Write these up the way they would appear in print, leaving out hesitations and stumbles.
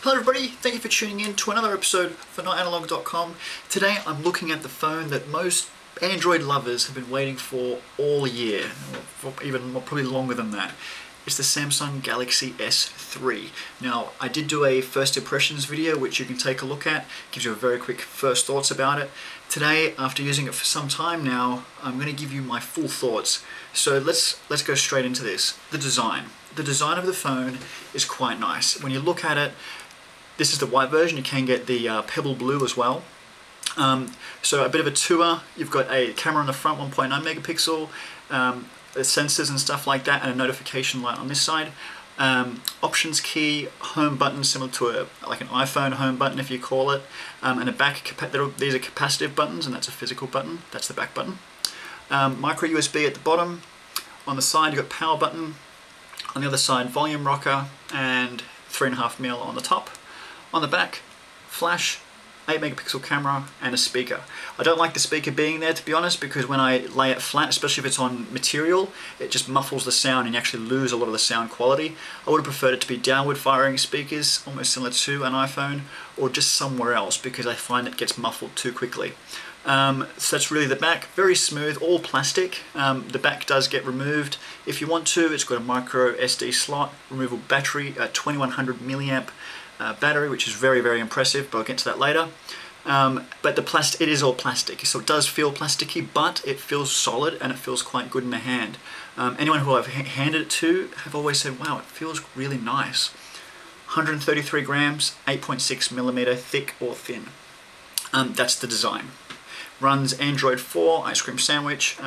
Hello everybody, thank you for tuning in to another episode for notanalog.com. Today I'm looking at the phone that most Android lovers have been waiting for all year, or probably longer than that. It's the Samsung Galaxy S3. Now, I did do a first impressions video which you can take a look at, gives you a very quick first thoughts about it. Today, after using it for some time now, I'm going to give you my full thoughts. So let's go straight into this. The design. The design of the phone is quite nice. When you look at it, this is the white version. You can get the pebble blue as well. So a bit of a tour. You've got a camera on the front, 1.9 megapixel, sensors and stuff like that, and a notification light on this side. Options key, home button similar to like an iPhone home button if you call it, and a back. These are capacitive buttons, and that's a physical button. That's the back button. Micro USB at the bottom. On the side, you've got power button. On the other side, volume rocker, and 3.5mm on the top. On the back, flash, 8 megapixel camera, and a speaker. I don't like the speaker being there, to be honest, because when I lay it flat, especially if it's on material, it just muffles the sound and you actually lose a lot of the sound quality. I would have preferred it to be downward firing speakers, almost similar to an iPhone, or just somewhere else, because I find it gets muffled too quickly. So that's really the back, very smooth, all plastic. The back does get removed if you want to. It's got a micro SD slot, removable battery, 2100 milliamp battery, which is very, very impressive, but I'll get to that later. But it is all plastic, so it does feel plasticky, but it feels solid and it feels quite good in the hand. Anyone who I've handed it to have always said, wow, it feels really nice. 133 grams, 8.6mm thick or thin. That's the design. Runs Android 4, ice cream sandwich.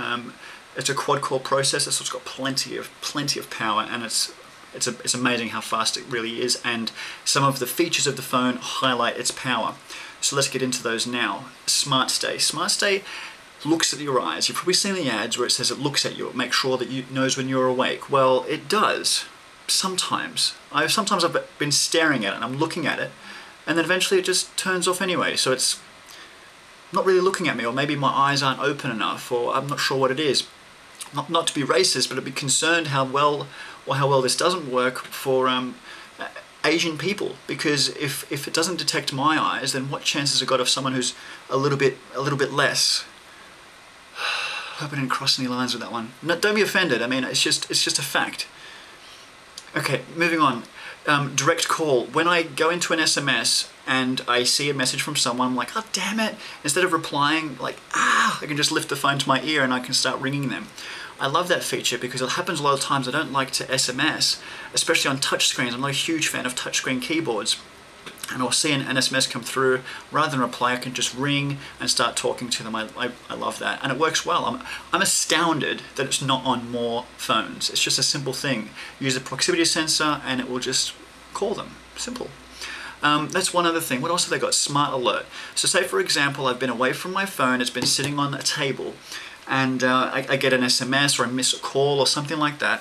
It's a quad-core processor, so it's got plenty of power, and it's amazing how fast it really is, and some of the features of the phone highlight its power. So let's get into those now. Smart Stay. Smart Stay looks at your eyes. You've probably seen the ads where it says it looks at you, make sure that it knows when you're awake. Well, it does. Sometimes. Sometimes I've been staring at it and I'm looking at it, and then eventually it just turns off anyway. So it's not really looking at me, or maybe my eyes aren't open enough, or I'm not sure what it is. Not to be racist, but I'd be concerned how well this doesn't work for Asian people, because if it doesn't detect my eyes, then what chances have got of someone who's a little bit less? Hope I didn't cross any lines with that one. No, don't be offended. I mean, it's just a fact. Okay, moving on. Direct call. When I go into an SMS and I see a message from someone, I'm like, oh damn it! Instead of replying like, I can just lift the phone to my ear and I can start ringing them. I love that feature because it happens a lot of times. I don't like to SMS, especially on touch screens. I'm not a huge fan of touchscreen keyboards. And I'll see an SMS come through, rather than reply, I can just ring and start talking to them. I love that, and it works well. I'm astounded that it's not on more phones. It's just a simple thing. Use a proximity sensor and it will just call them. Simple. That's one other thing. What else have they got? Smart Alert. So say for example, I've been away from my phone, it's been sitting on a table, and I get an SMS or I miss a call or something like that.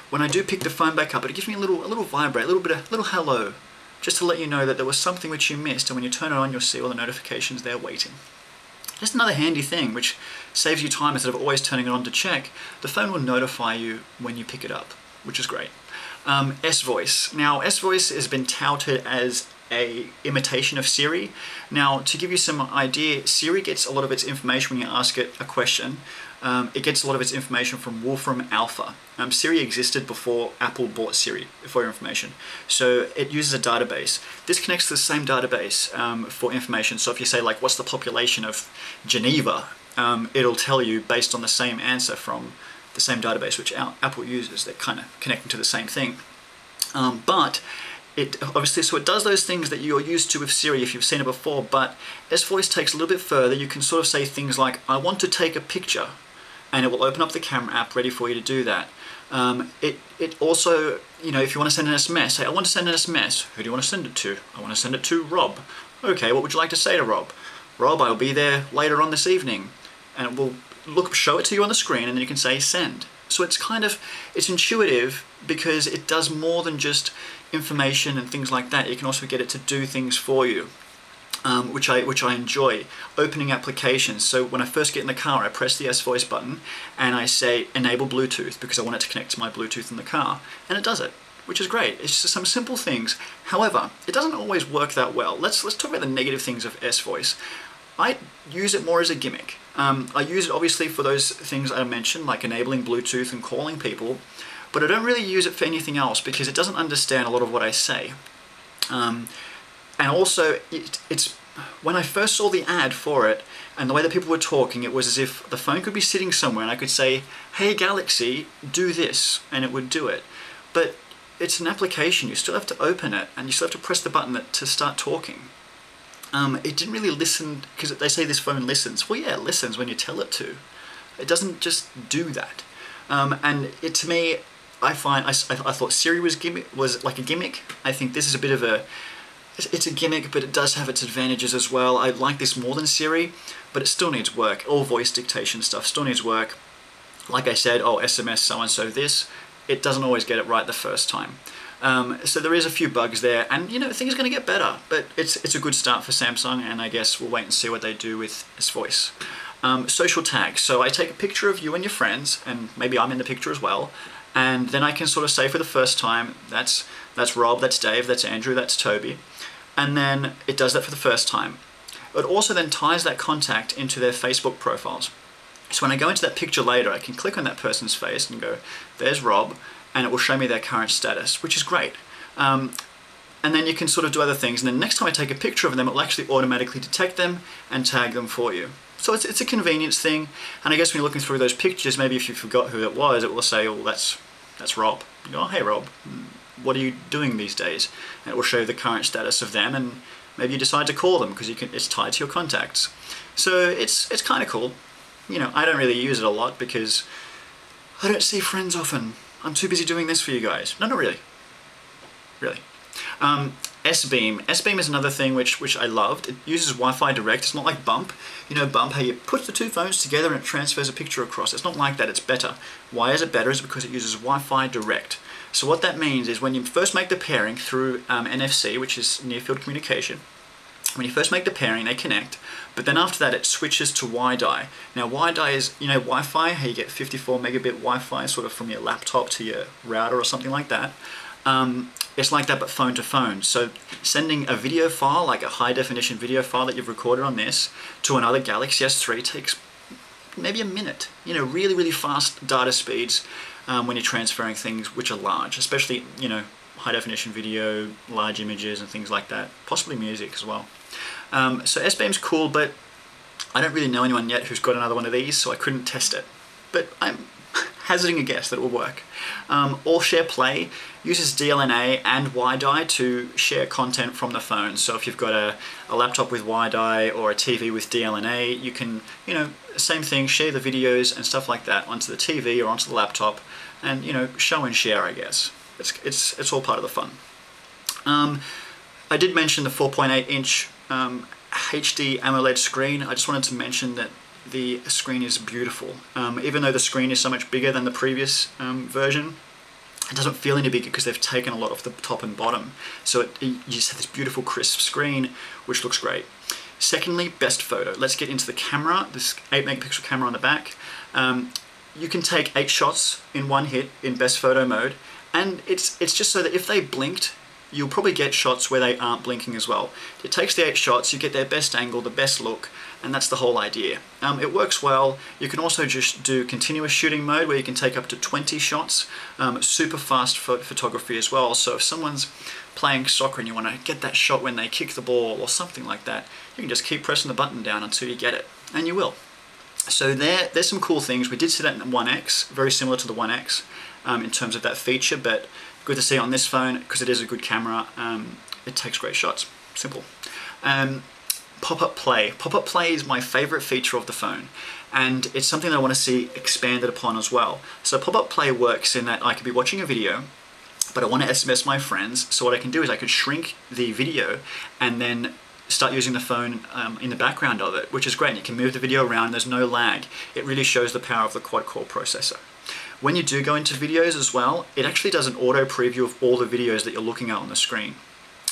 When I do pick the phone back up, it gives me a little vibrate, a little hello, just to let you know that there was something which you missed, and when you turn it on, you'll see all the notifications there waiting. Just another handy thing which saves you time. Instead of always turning it on to check, the phone will notify you when you pick it up, which is great. S-Voice. Now, S-Voice has been touted as a imitation of Siri. Now, to give you some idea, Siri gets a lot of its information when you ask it a question. It gets a lot of its information from Wolfram Alpha. Siri existed before Apple bought Siri, for your information. So it uses a database. This connects to the same database for information. So if you say, like, what's the population of Geneva? It'll tell you based on the same answer from the same database which Apple uses. They're kind of connecting to the same thing. But it obviously, so it does those things that you're used to with Siri if you've seen it before, but S-Voice takes a little bit further. You can sort of say things like, I want to take a picture, and it will open up the camera app ready for you to do that. It also, you know, if you want to send an SMS, say, I want to send an SMS. Who do you want to send it to? I want to send it to Rob. Okay, what would you like to say to Rob? Rob, I'll be there later on this evening. And it will show it to you on the screen, and then you can say send. So it's intuitive because it does more than just information and things like that. You can also get it to do things for you. which I enjoy. Opening applications. So when I first get in the car, I press the S-Voice button and I say enable Bluetooth because I want it to connect to my Bluetooth in the car, and it does it, which is great. It's just some simple things. However, doesn't always work that well. Let's talk about the negative things of S-Voice. I use it more as a gimmick. I use it obviously for those things I mentioned, like enabling Bluetooth and calling people, but I don't really use it for anything else because it doesn't understand a lot of what I say. And also, it's when I first saw the ad for it and the way that people were talking, it was as if the phone could be sitting somewhere and I could say, "Hey Galaxy, do this," and it would do it. But it's an application, you still have to open it and you still have to press the button to start talking. It didn't really listen, because they say this phone listens. Well, yeah, it listens when you tell it to. It doesn't just do that. And to me, I thought Siri was like a gimmick. I think this is a bit of it's a gimmick, but it does have its advantages as well. I like this more than Siri, but it still needs work. All voice dictation stuff still needs work. Like I said, oh, SMS so-and-so this. It doesn't always get it right the first time. So there is a few bugs there, and you know, things are going to get better, but it's a good start for Samsung, and I guess we'll wait and see what they do with this voice. Social tags. So I take a picture of you and your friends, and maybe I'm in the picture as well, and then I can sort of say for the first time, that's Rob, that's Dave, that's Andrew, that's Toby, and then it does that for the first time. It also then ties that contact into their Facebook profiles. So when I go into that picture later, I can click on that person's face and go, there's Rob, and it will show me their current status, which is great. And then you can sort of do other things, and then next time I take a picture of them, it will actually automatically detect them and tag them for you. So it's a convenience thing, and I guess when you're looking through those pictures, maybe if you forgot who it was, it will say, oh, that's Rob. You go, oh, hey Rob, what are you doing these days? And it will show you the current status of them, and maybe you decide to call them because it's tied to your contacts. So it's kind of cool. You know, I don't really use it a lot because I don't see friends often. I'm too busy doing this for you guys. No, not really. Really. S-Beam. S-Beam is another thing which I loved. It uses Wi-Fi direct. It's not like Bump. You know Bump, how you put the two phones together and it transfers a picture across. It's not like that. It's better. Why is it better? It's because it uses Wi-Fi direct. So what that means is when you first make the pairing through NFC, which is near field communication, when you first make the pairing, they connect, but then after that it switches to WiDi. Now WiDi is, you know, Wi-Fi, how you get 54 megabit Wi-Fi sort of from your laptop to your router or something like that. It's like that but phone to phone. So sending a video file, like a high definition video file that you've recorded on this, to another Galaxy S3 takes maybe a minute. You know, really, really fast data speeds when you're transferring things which are large, especially, you know, high definition video, large images and things like that, possibly music as well. So S-Beam's cool, but I don't really know anyone yet who's got another one of these, so I couldn't test it. But I'm hazarding a guess that it will work. AllShare Play uses DLNA and WiDi to share content from the phone. So if you've got a laptop with WiDi or a TV with DLNA, you can, you know, same thing, share the videos and stuff like that onto the TV or onto the laptop, and, you know, show and share, I guess. It's all part of the fun. I did mention the 4.8-inch HD AMOLED screen. I just wanted to mention that the screen is beautiful. Even though the screen is so much bigger than the previous version, it doesn't feel any bigger because they've taken a lot off the top and bottom. So you just have this beautiful crisp screen, which looks great. Secondly, best photo. Let's get into the camera, this 8 megapixel camera on the back. You can take 8 shots in one hit in best photo mode, and it's just so that if they blinked, you'll probably get shots where they aren't blinking as well. It takes the 8 shots, you get their best angle, the best look, and that's the whole idea. It works well. You can also just do continuous shooting mode where you can take up to 20 shots. Super fast photography as well, so if someone's playing soccer and you want to get that shot when they kick the ball or something like that, you can just keep pressing the button down until you get it, and you will. So there's some cool things. We did see that in the One X, very similar to the One X in terms of that feature, but good to see it on this phone because it is a good camera. It takes great shots. Simple. Pop-up play. Pop-up play is my favorite feature of the phone, and it's something that I want to see expanded upon as well. So pop-up play works in that I could be watching a video, but I want to SMS my friends, so what I can do is I could shrink the video and then start using the phone in the background of it, which is great. You can move the video around, there's no lag. It really shows the power of the quad-core processor. When you do go into videos as well, it actually does an auto preview of all the videos that you're looking at on the screen.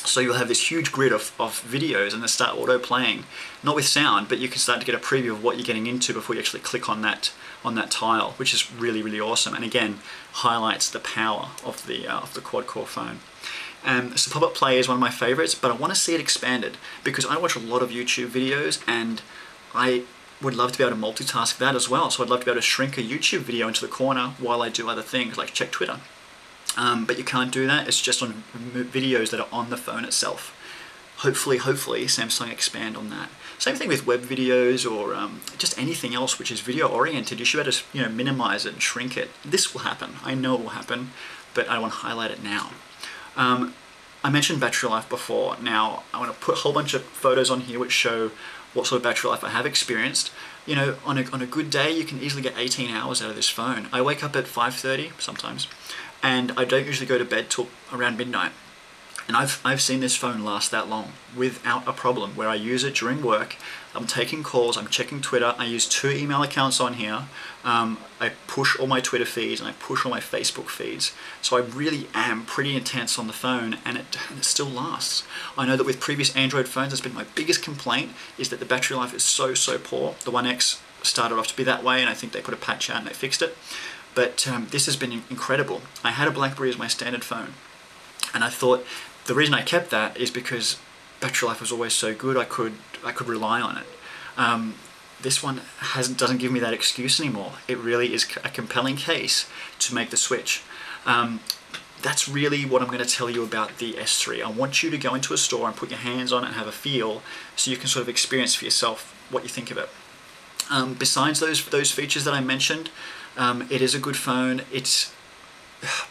So you'll have this huge grid of videos and they start auto playing, not with sound, but you can start to get a preview of what you're getting into before you actually click on that tile, which is really, really awesome. And again, highlights the power of the quad-core phone. So pop-up play is one of my favorites, but I want to see it expanded because I watch a lot of YouTube videos and I would love to be able to multitask that as well. So I'd love to be able to shrink a YouTube video into the corner while I do other things like check Twitter. But you can't do that. It's just on videos that are on the phone itself. Hopefully Samsung expand on that. Same thing with web videos or just anything else which is video oriented. You should be able to minimize it and shrink it. This will happen. I know it will happen, but I want to highlight it now. I mentioned battery life before. Now I want to put a whole bunch of photos on here which show what sort of battery life I have experienced. On a good day you can easily get 18 hours out of this phone. I wake up at 5:30 sometimes, and I don't usually go to bed till around midnight. And I've seen this phone last that long without a problem, where I use it during work. I'm taking calls, I'm checking Twitter, I use 2 email accounts on here, I push all my Twitter feeds and I push all my Facebook feeds. So I really am pretty intense on the phone, and it still lasts. I know that with previous Android phones, that's been my biggest complaint, is that the battery life is so poor. The One X started off to be that way, and I think they put a patch out and they fixed it. But this has been incredible. I had a BlackBerry as my standard phone, and I thought the reason I kept that is because battery life was always so good. I could rely on it. This one doesn't give me that excuse anymore. It really is a compelling case to make the switch. That's really what I'm going to tell you about the S3. I want you to go into a store and put your hands on it and have a feel, so you can sort of experience for yourself what you think of it. Besides those features that I mentioned, it is a good phone. It's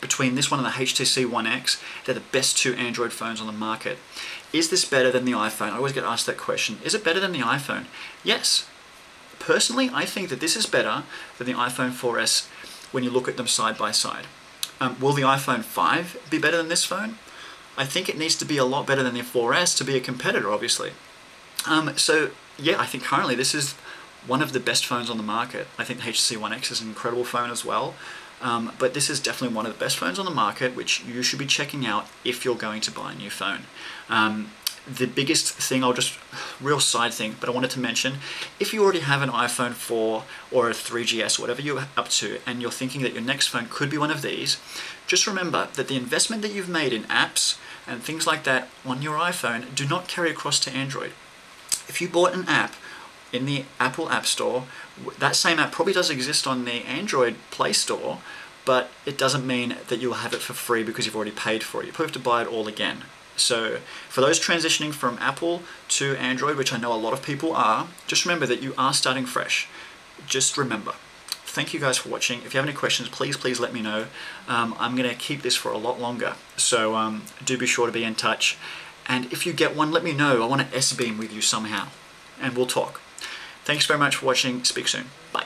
between this one and the HTC One X, they're the best 2 Android phones on the market. Is this better than the iPhone? I always get asked that question. Is it better than the iPhone? Yes. Personally, I think that this is better than the iPhone 4S when you look at them side by side. Will the iPhone 5 be better than this phone? I think it needs to be a lot better than the 4S to be a competitor, obviously. So yeah, I think currently this is one of the best phones on the market. I think the HTC One X is an incredible phone as well. But this is definitely one of the best phones on the market, which you should be checking out if you're going to buy a new phone. The biggest thing, real side thing, but I wanted to mention, if you already have an iPhone 4 or a 3GS, whatever you're up to, and you're thinking that your next phone could be one of these, just remember that the investment that you've made in apps and things like that on your iPhone do not carry across to Android. If you bought an app in the Apple App Store, that same app probably does exist on the Android Play Store, but it doesn't mean that you'll have it for free because you've already paid for it. You probably have to buy it all again. So for those transitioning from Apple to Android, which I know a lot of people are, just remember that you are starting fresh. Just remember. Thank you guys for watching. If you have any questions, please let me know. I'm going to keep this for a lot longer, so do be sure to be in touch. And if you get one, let me know. I want to S-beam with you somehow, and we'll talk. Thanks very much for watching. Speak soon. Bye.